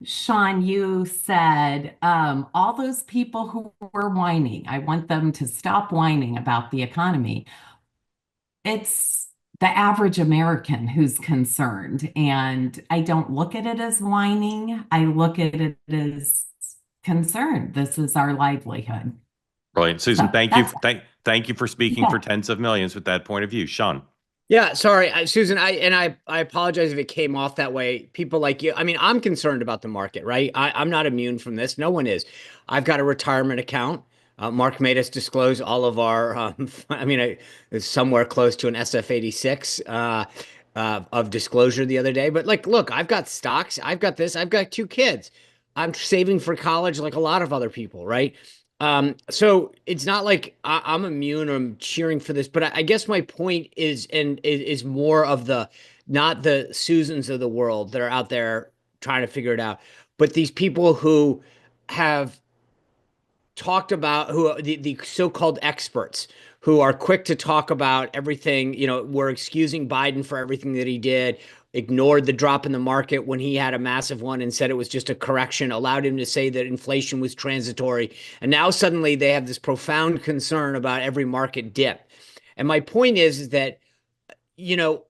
Sean, you said all those people who were whining, I want them to stop whining about the economy. It's the average American who's concerned. And I don't look at it as whining, I look at it as concern. This is our livelihood. Brilliant. Susan, So thank you. that's, Thank you for speaking for yeah. tens of millions with that point of view. Sean. Yeah, sorry, Susan. I apologize if it came off that way. People like you. I mean, I'm concerned about the market, right? I'm not immune from this. No one is. I've got a retirement account. Mark made us disclose all of our. I mean, it's somewhere close to an SF-86 of disclosure the other day. But like, look, I've got stocks. I've got this. I've got two kids. I'm saving for college, like a lot of other people, right? So it's not like I'm immune or I'm cheering for this, but I guess my point is, and is more of the, not the Susans of the world that are out there trying to figure it out, but these people who have talked about, who are the so-called experts who are quick to talk about everything. We're excusing Biden for everything that he did, ignored the drop in the market when he had a massive one and said it was just a correction, allowed him to say that inflation was transitory. And now suddenly they have this profound concern about every market dip. And my point is that, you know,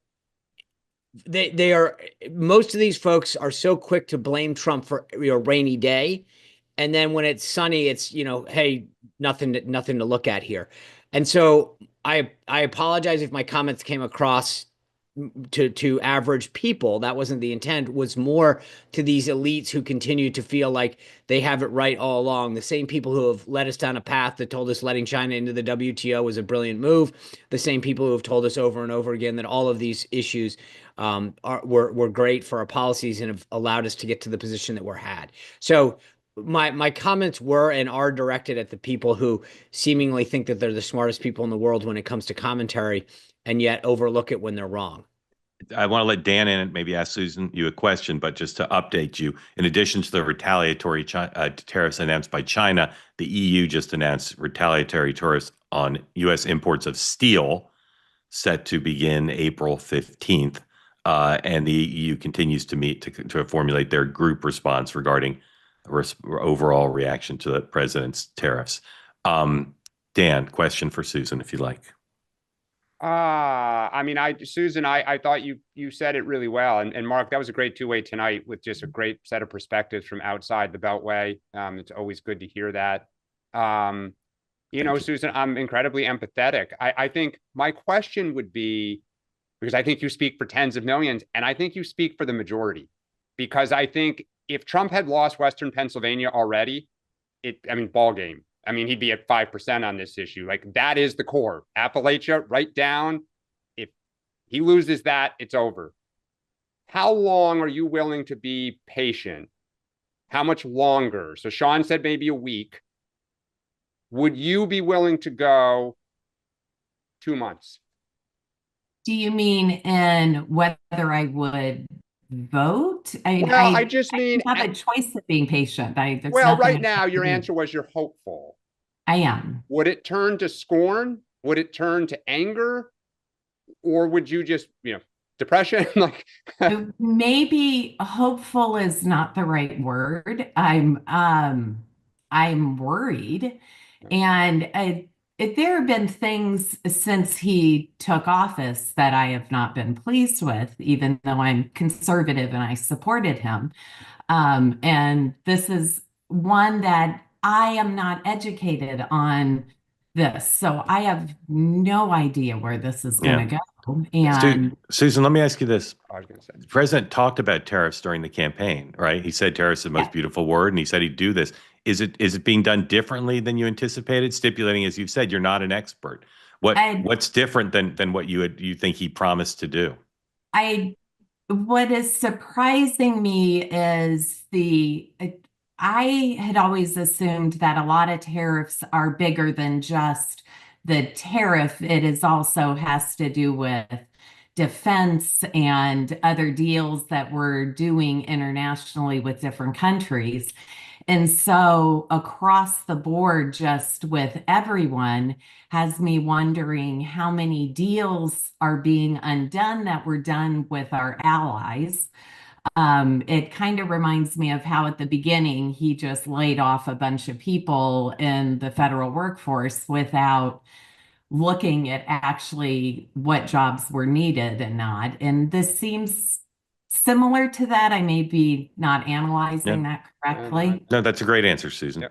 they are, most of these folks are so quick to blame Trump for a rainy day, and then when it's sunny, it's, hey, nothing to look at here. And so I apologize if my comments came across to average people. That wasn't the intent. Was more to these elites who continue to feel like they have it right all along. The same people who have led us down a path that told us letting China into the WTO was a brilliant move. The same people who have told us over and over again that all of these issues were great for our policies and have allowed us to get to the position that we're had. So my comments were and are directed at the people who seemingly think that they're the smartest people in the world when it comes to commentary, and yet overlook it when they're wrong. I want to let Dan in and maybe ask Susan you a question, but just to update you, in addition to the retaliatory tariffs announced by China, the EU just announced retaliatory tariffs on U.S. imports of steel set to begin April 15th. And the EU continues to meet to formulate their group response regarding overall reaction to the president's tariffs. Dan, question for Susan, if you like. I mean, Susan, I thought you said it really well. And Mark, that was a great two-way tonight with just a great set of perspectives from outside the Beltway. It's always good to hear that. Susan, I'm incredibly empathetic. I think my question would be, because I think you speak for tens of millions, and I think you speak for the majority. Because I think if Trump had lost Western Pennsylvania already, ball game. I mean, he'd be at 5% on this issue. Like, that is the core. Appalachia, right down. If he loses that, it's over. How long are you willing to be patient? How much longer? So Sean said maybe a week. Would you be willing to go 2 months? Do you mean in whether I would vote? Well, I just I mean, have a choice of being patient. There's well, nothing right I now, have to your do. answer was you're hopeful. I am. Would it turn to scorn? Would it turn to anger? Or would you just, depression? Like, Maybe hopeful is not the right word. I'm worried. And there have been things since he took office that I have not been pleased with, even though I'm conservative and I supported him. And this is one that I am not educated on this. So I have no idea where this is going Yeah. to go. And Susan, let me ask you this. I was going to say. The president talked about tariffs during the campaign, right? He said tariffs are the most yeah, beautiful word, and he said he'd do this. Is it being done differently than you anticipated? Stipulating, as you've said, you're not an expert. I, What's different than what you think he promised to do? I, what is surprising me is I had always assumed that a lot of tariffs are bigger than just the tariff. It is also has to do with defense and other deals that we're doing internationally with different countries. And so across the board, just with everyone, has me wondering how many deals are being undone that were done with our allies. It kind of reminds me of how at the beginning he just laid off a bunch of people in the federal workforce without looking at actually what jobs were needed and not. And this seems similar to that. I may be not analyzing that correctly. No, that's a great answer, Susan.